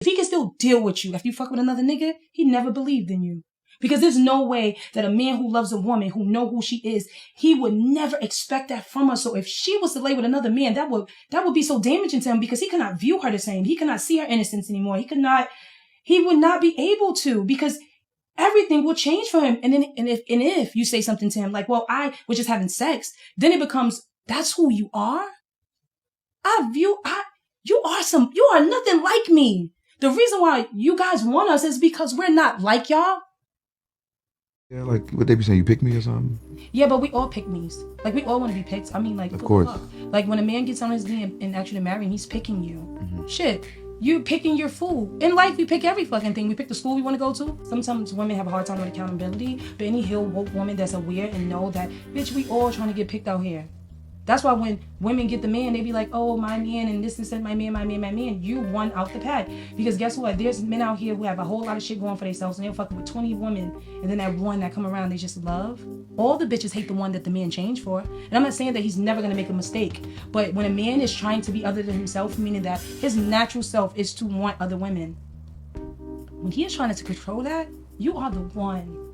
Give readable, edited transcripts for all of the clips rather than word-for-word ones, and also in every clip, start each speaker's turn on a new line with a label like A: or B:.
A: If he can still deal with you, if you fuck with another nigga, he never believed in you. Because there's no way that a man who loves a woman, who know who she is, he would never expect that from her. So if she was to lay with another man, that would be so damaging to him because he cannot view her the same. He cannot see her innocence anymore. He would not be able to because everything will change for him. And if you say something to him like, well, I was just having sex, then it becomes, that's who you are? You are nothing like me. The reason why you guys want us is because we're not like y'all.
B: Yeah, like what they be saying, you pick me or something?
A: Yeah, but we all pick me's. Like we all want to be picked. I mean, like
B: of course.
A: Like when a man gets on his knee and actually marry him, he's picking you. Mm-hmm. Shit, you picking your food. In life, we pick every fucking thing. We pick the school we want to go to. Sometimes women have a hard time with accountability, but any healed woke woman that's aware and know that, bitch, we all trying to get picked out here. That's why when women get the man, they be like, oh, my man, and this and that, my man. You won out the pad. Because guess what? There's men out here who have a whole lot of shit going for themselves, and they're fucking with 20 women, and then that one that come around, they just love. All the bitches hate the one that the man changed for. And I'm not saying that he's never going to make a mistake, but when a man is trying to be other than himself, meaning that his natural self is to want other women, when he is trying to control that, you are the one.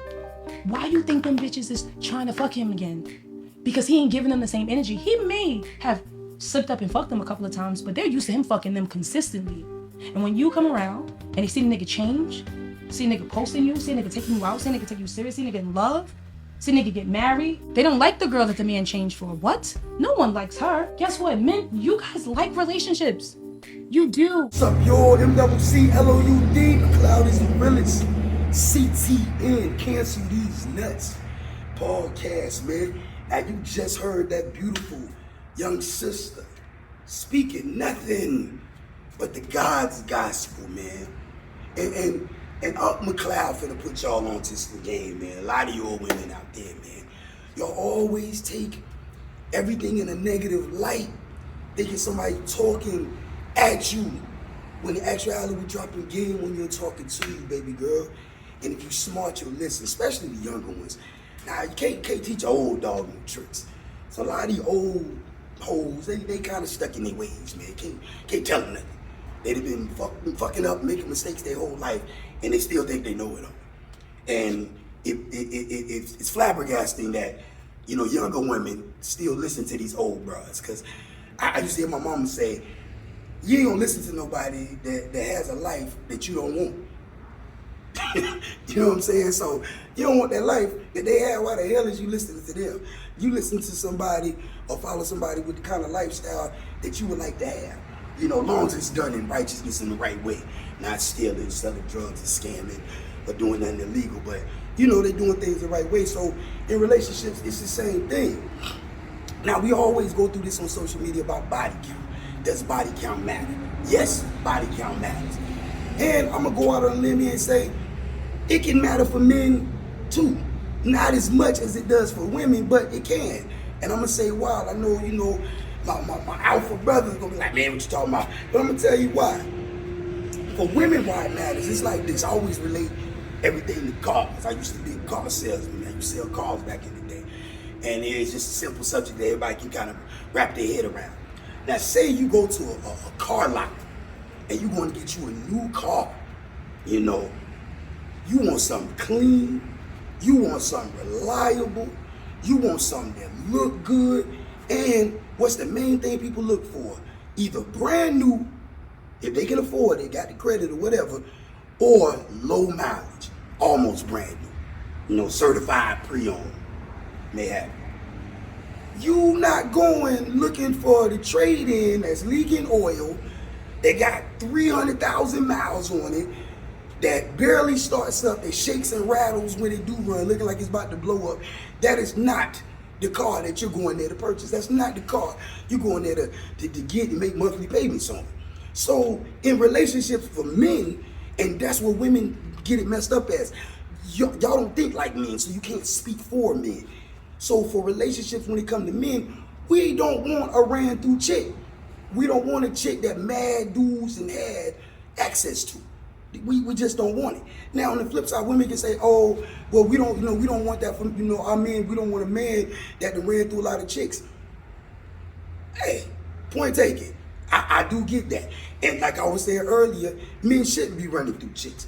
A: Why you think them bitches is trying to fuck him again? Because he ain't giving them the same energy. He may have slipped up and fucked them a couple of times, but they're used to him fucking them consistently. And when you come around and they see the nigga change, see the nigga posting you, see the nigga taking you out, see the nigga take you serious, see the nigga in love, see the nigga get married, they don't like the girl that the man changed for. What? No one likes her. Guess what? Men, you guys like relationships. You do.
C: What's up, y'all? MCCLOUD, McLeod is the realest. CTN, cancel these nuts. Podcast, man. And you just heard that beautiful young sister speaking nothing but the God's gospel, man. And Up McLeod finna put y'all on to some game, man. A lot of y'all women out there, man. Y'all always take everything in a negative light, thinking somebody talking at you. When in actuality, we dropping game when you're talking to you, baby girl. And if you smart, you'll listen, especially the younger ones. Now, you can't teach an old dog no tricks. So a lot of the old hoes, they kind of stuck in their ways, man. Can't tell them nothing. They've been fucking up, making mistakes their whole life, and they still think they know it all. And it's flabbergasting that, you know, younger women still listen to these old bras. Because I used to hear my mama say, you ain't gonna listen to nobody that has a life that you don't want. You know what I'm saying? So you don't want that life that they have. Why the hell is you listening to them? You listen to somebody or follow somebody with the kind of lifestyle that you would like to have. You know, long as it's done in righteousness in the right way, not stealing, selling drugs, or scamming, or doing nothing illegal. But you know, they're doing things the right way. So in relationships, it's the same thing. Now we always go through this on social media about body count. Does body count matter? Yes, body count matters. And I'm gonna go out on a limb here and say, it can matter for men too. Not as much as it does for women, but it can. And I'm gonna say why. I know, you know, my alpha brother's gonna be like, man, what you talking about? But I'm gonna tell you why. For women, why it matters, it's like this. I always relate everything to cars. I used to be a car salesman. I used to sell cars back in the day. And it's just a simple subject that everybody can kind of wrap their head around. Now, say you go to a car lot and you're going to get you a new car. You know, you want something clean, you want something reliable, you want something that look good, and what's the main thing people look for? Either brand new, if they can afford it, got the credit or whatever, or low mileage, almost brand new. You know, certified pre-owned, may have it. You not going looking for the trade-in that's leaking oil, that got 300,000 miles on it, that barely starts up, that shakes and rattles when it do run, looking like it's about to blow up. That is not the car that you're going there to purchase. That's not the car you're going there to get and make monthly payments on. So in relationships for men, and that's what women get it messed up as, y'all don't think like men, so you can't speak for men. So for relationships, when it comes to men, we don't want a ran through chick. We don't want a chick that mad dudes and had access to. We just don't want it. Now on the flip side, women can say, oh, well, we don't want that from, our men. We don't want a man that ran through a lot of chicks. Hey, point taken. I do get that. And like I was saying earlier, men shouldn't be running through chicks.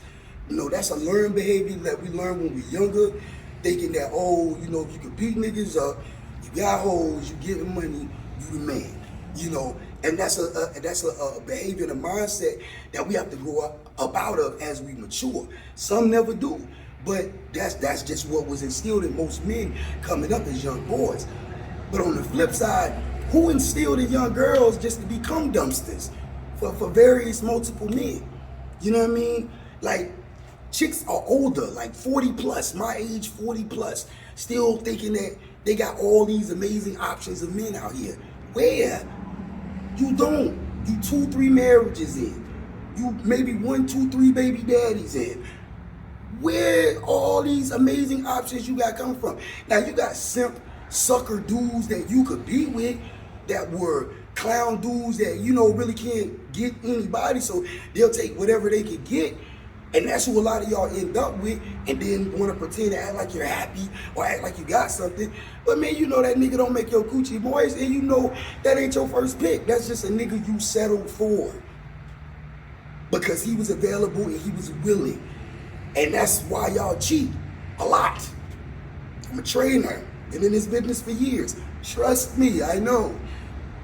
C: You know, that's a learned behavior that we learn when we're younger, thinking that, oh, you know, if you can beat niggas up, you got hoes, you getting money, you the man. You know, and that's a behavior and a mindset that we have to grow up out of as we mature. Some never do, but that's just what was instilled in most men coming up as young boys. But on the flip side, who instilled in young girls just to become dumpsters for various multiple men? You know what I mean? Like, chicks are older, like 40 plus, my age 40 plus, still thinking that they got all these amazing options of men out here. Where? You don't. You 2-3 marriages in. You maybe 1-2-3 baby daddies in. Where all these amazing options you got coming from? Now you got simp sucker dudes that you could be with that were clown dudes that, you know, really can't get anybody, so they'll take whatever they can get. And that's who a lot of y'all end up with, and then want to pretend to act like you're happy or act like you got something. But man, you know that nigga don't make your coochie moist, and you know that ain't your first pick. That's just a nigga you settled for because he was available and he was willing. And that's why y'all cheat a lot. I'm a trainer, been in this business for years. Trust me, I know.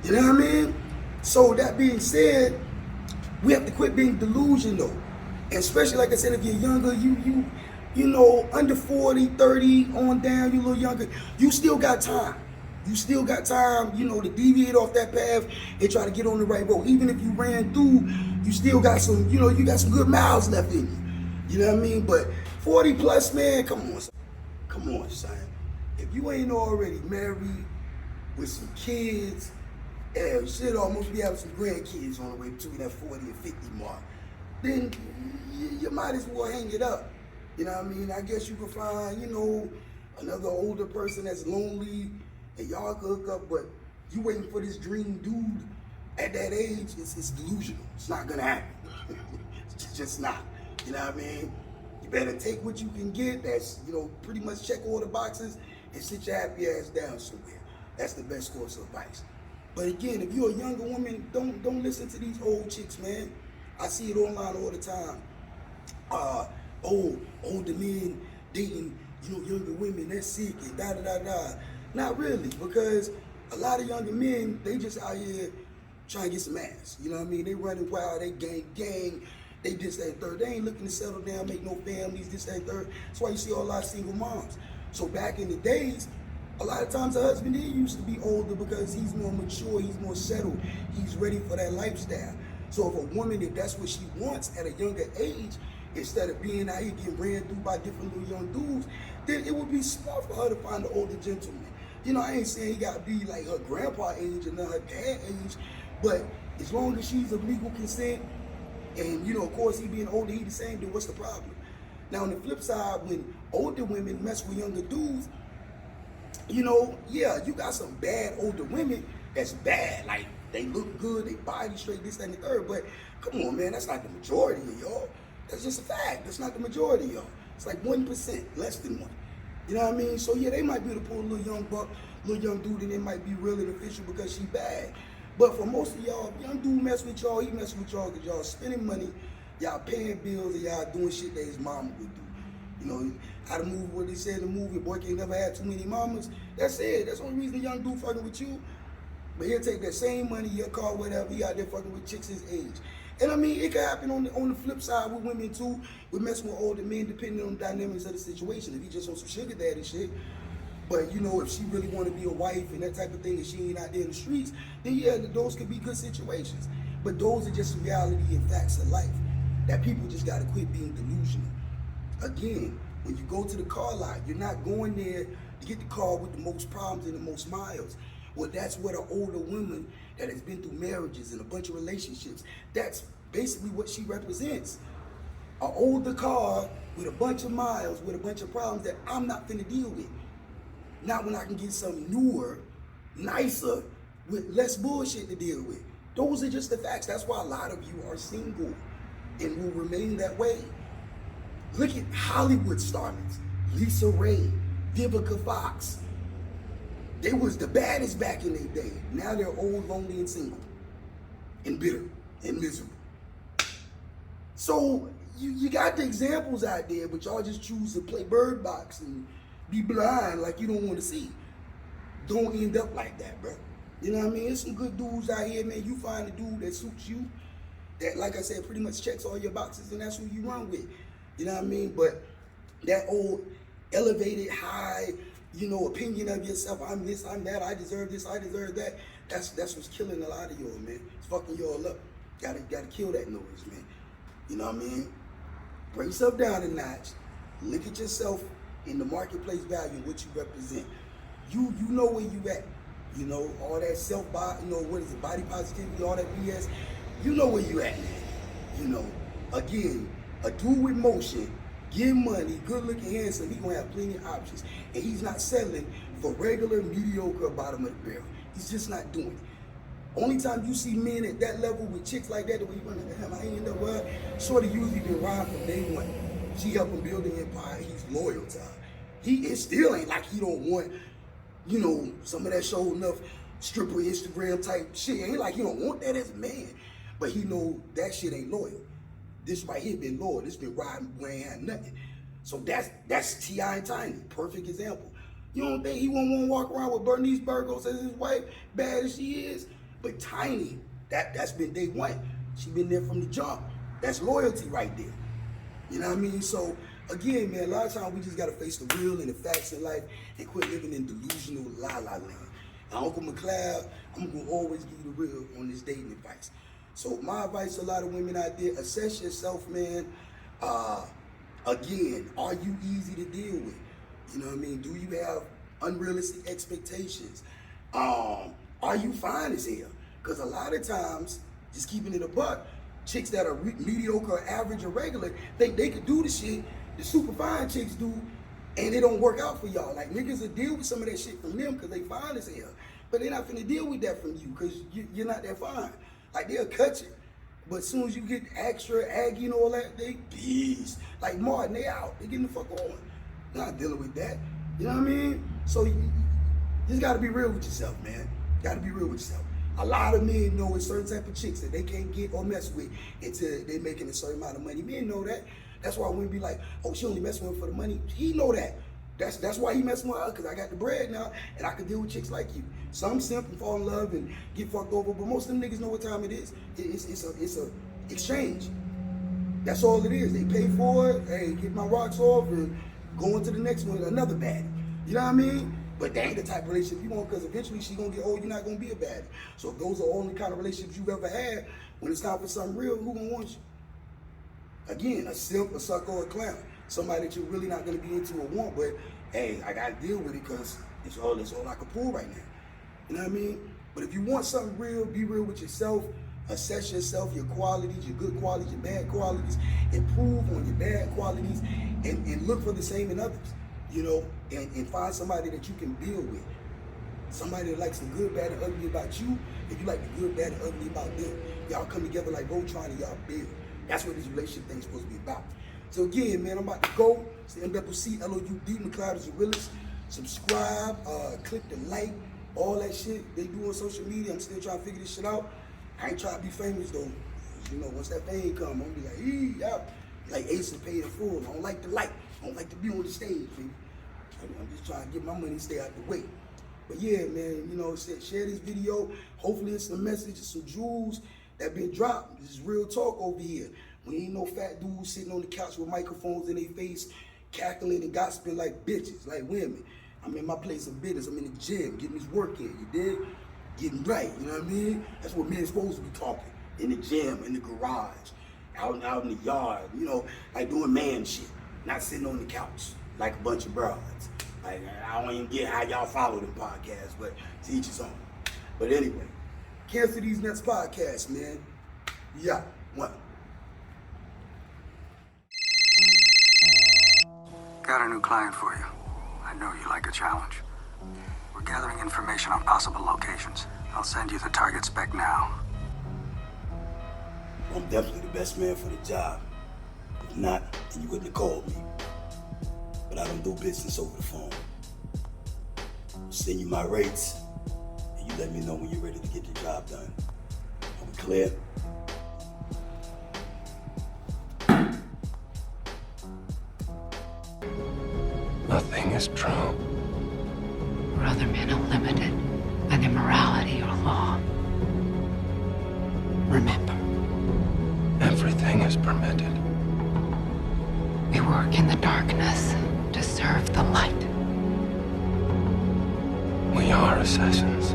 C: You know what I mean? So that being said, we have to quit being delusional. And especially, like I said, if you're younger, you know, under 40, 30, on down, you a little younger, you still got time. You still got time, you know, to deviate off that path and try to get on the right road. Even if you ran through, you still got some, you know, you got some good miles left in you. You know what I mean? But 40 plus, man, come on, son. Come on, son. If you ain't already married with some kids, and shit almost be having some grandkids on the way between that 40 and 50 mark, then you might as well hang it up. You know what I mean? I guess you could find, you know, another older person that's lonely and y'all could hook up, but you waiting for this dream dude at that age, it's delusional. It's not gonna happen. It's just not. You know what I mean? You better take what you can get that's, you know, pretty much check all the boxes and sit your happy ass down somewhere. That's the best course of advice. But again, if you're a younger woman, don't listen to these old chicks, man. I see it online all the time. Older men dating, you know, younger women, that's sick and da-da-da-da. Not really, because a lot of younger men, they just out here trying to get some ass. You know what I mean? They running wild, they gang, they this, that, and third. They ain't looking to settle down, make no families, this, that, and third. That's why you see a lot of single moms. So back in the days, a lot of times the husband, he used to be older because he's more mature, he's more settled, he's ready for that lifestyle. So if a woman, if that's what she wants at a younger age, instead of being out here getting ran through by different little young dudes, then it would be smart for her to find an older gentleman. You know, I ain't saying he gotta be like her grandpa age or not her dad age, but as long as she's of legal consent, and you know, of course, he being older, he the same, then what's the problem? Now on the flip side, when older women mess with younger dudes, you know, yeah, you got some bad older women that's bad, like they look good, they body straight, this, that, and the third, but come on, man, that's not the majority of y'all. That's just a fact. That's not the majority of y'all. It's like 1%, less than 1. You know what I mean? So yeah, they might be able to pull a little young buck, little young dude, and it might be real and official because she bad. But for most of y'all, young dude mess with y'all, he mess with y'all because y'all spending money, y'all paying bills, and y'all doing shit that his mama would do. You know, how the movie, what they said in the movie, boy can't never have too many mamas. That's it. That's the only reason the young dude fucking with you. But he'll take that same money, your car, whatever, he out there fucking with chicks his age. And I mean, it can happen on the flip side with women too, with messing with older men, depending on the dynamics of the situation. If he just on some sugar daddy shit, but you know, if she really want to be a wife and that type of thing, and she ain't out there in the streets, then yeah, those could be good situations. But those are just reality and facts of life that people just gotta quit being delusional. Again, when you go to the car lot, you're not going there to get the car with the most problems and the most miles. Well, that's what an older woman that has been through marriages and a bunch of relationships, that's basically what she represents. An older car with a bunch of miles, with a bunch of problems that I'm not finna deal with. Not when I can get something newer, nicer, with less bullshit to deal with. Those are just the facts. That's why a lot of you are single and will remain that way. Look at Hollywood starlets. Lisa Ray, Vivica Fox. They was the baddest back in their day. Now they're old, lonely, and single. and bitter and miserable. So you got the examples out there, but y'all just choose to play bird box and be blind like you don't want to see. Don't end up like that, bro. You know what I mean? There's some good dudes out here, man. You find a dude that suits you, that, like I said, pretty much checks all your boxes, and that's who you run with. You know what I mean? But that old elevated, high, you know, opinion of yourself, I'm this, I'm that, I deserve this, I deserve that, that's what's killing a lot of y'all, man. It's fucking y'all up. Gotta kill that noise, man. You know what I mean? Bring yourself down a notch. Look at yourself in the marketplace value, what you represent. You know where you at. You know, all that self-body, you know, what is it, body positivity, all that BS. You know where you at, man. You know, again, a dude with motion, get money, good looking, handsome, he gonna have plenty of options. And he's not settling for regular, mediocre, bottom of the barrel. He's just not doing it. Only time you see men at that level with chicks like that, the way you run the hell, I ain't in the world, shorty usually been riding from day one. She helped him build an empire, he's loyal to her. It still ain't like he don't want, you know, some of that show enough stripper Instagram type shit. Ain't like he don't want that as a man. But he know that shit ain't loyal. This right here been loyal. This been riding where ain't had nothing. So that's T.I. and Tiny, perfect example. You don't think he won't want to walk around with Bernice Burgos as his wife, bad as she is? But Tiny, that's been day one. She been there from the jump. That's loyalty right there. You know what I mean? So again, man, a lot of times we just gotta face the real and the facts in life and quit living in delusional la-la land. And Uncle McLeod, I'm gonna always give you the real on this dating advice. So my advice to a lot of women out there, assess yourself, man. Again, are you easy to deal with? You know what I mean? Do you have unrealistic expectations? Are you fine as hell? Because a lot of times, just keeping it a buck, chicks that are mediocre, or average, or regular, think they could do the shit the super fine chicks do, and it don't work out for y'all. Like, niggas will deal with some of that shit from them because they fine as hell. But they're not finna deal with that from you because you're not that fine. Like, they'll cut you. But as soon as you get extra, aggy and all that, they peace. Like Martin, they out. They getting the fuck on. Not dealing with that. You know what I mean? So you just gotta be real with yourself, man. Gotta be real with yourself. A lot of men know a certain type of chicks that they can't get or mess with until they making a certain amount of money. Men know that. That's why women be like, oh, she only messing with him for the money. He know that. That's why he messing with her, because I got the bread now and I can deal with chicks like you. Some simp and fall in love and get fucked over, but most of them niggas know what time it is. It's a exchange. That's all it is. They pay for it, hey, get my rocks off and go into the next one, another baddie. You know what I mean? But that ain't the type of relationship you want, because eventually she gonna get old, you're not gonna be a baddie. So if those are the only kind of relationships you've ever had, when it's time for something real, who gonna want you? Again, a simp, a sucker, or a clown. Somebody that you're really not gonna be into or want, but hey, I gotta deal with it because it's all I can pull right now. You know what I mean? But if you want something real, be real with yourself, assess yourself, your qualities, your good qualities, your bad qualities, improve on your bad qualities, and look for the same in others, you know, and find somebody that you can build with. Somebody that likes the good, bad, and ugly about you, and you like the good, bad, and ugly about them. Y'all come together like Voltron and y'all build. That's what this relationship thing is supposed to be about. So again, man, I'm about to go. It's the MCCLOUD, McLeod is the realest. Subscribe, click the like, all that shit they do on social media. I'm still trying to figure this shit out. I ain't trying to be famous though. You know, once that fame come, I'm gonna be like, yeah, like Ace and paid in full. I don't like the light. I don't like to be on the stage, baby. I'm just trying to get my money, stay out the way. But yeah, man, you know, share this video. Hopefully it's a message, it's some jewels that been dropped. This is real talk over here. We ain't no fat dudes sitting on the couch with microphones in their face, cackling and gossiping like bitches, like women. I'm in my place of business. I'm in the gym, getting this work in, you dig? Getting right, you know what I mean? That's what men supposed to be talking. In the gym, in the garage, out in the yard, you know, like doing man shit. Not sitting on the couch like a bunch of broads. Like, I don't even get how y'all follow them podcasts, but to each his own. But anyway, Cancel These Nuts podcast, man. Yeah, one.
D: Got a new client for you. I know you like a challenge. We're gathering information on possible locations. I'll send you the target spec now.
C: I'm definitely the best man for the job. If not, then you wouldn't have called me. But I don't do business over the phone. I'll send you my rates, and you let me know when you're ready to get the job done. I'm Clear?
E: Nothing is true.
F: Where other men are limited by their morality or law. Remember,
E: Everything is permitted.
F: we work in the darkness to serve the light.
E: We are assassins.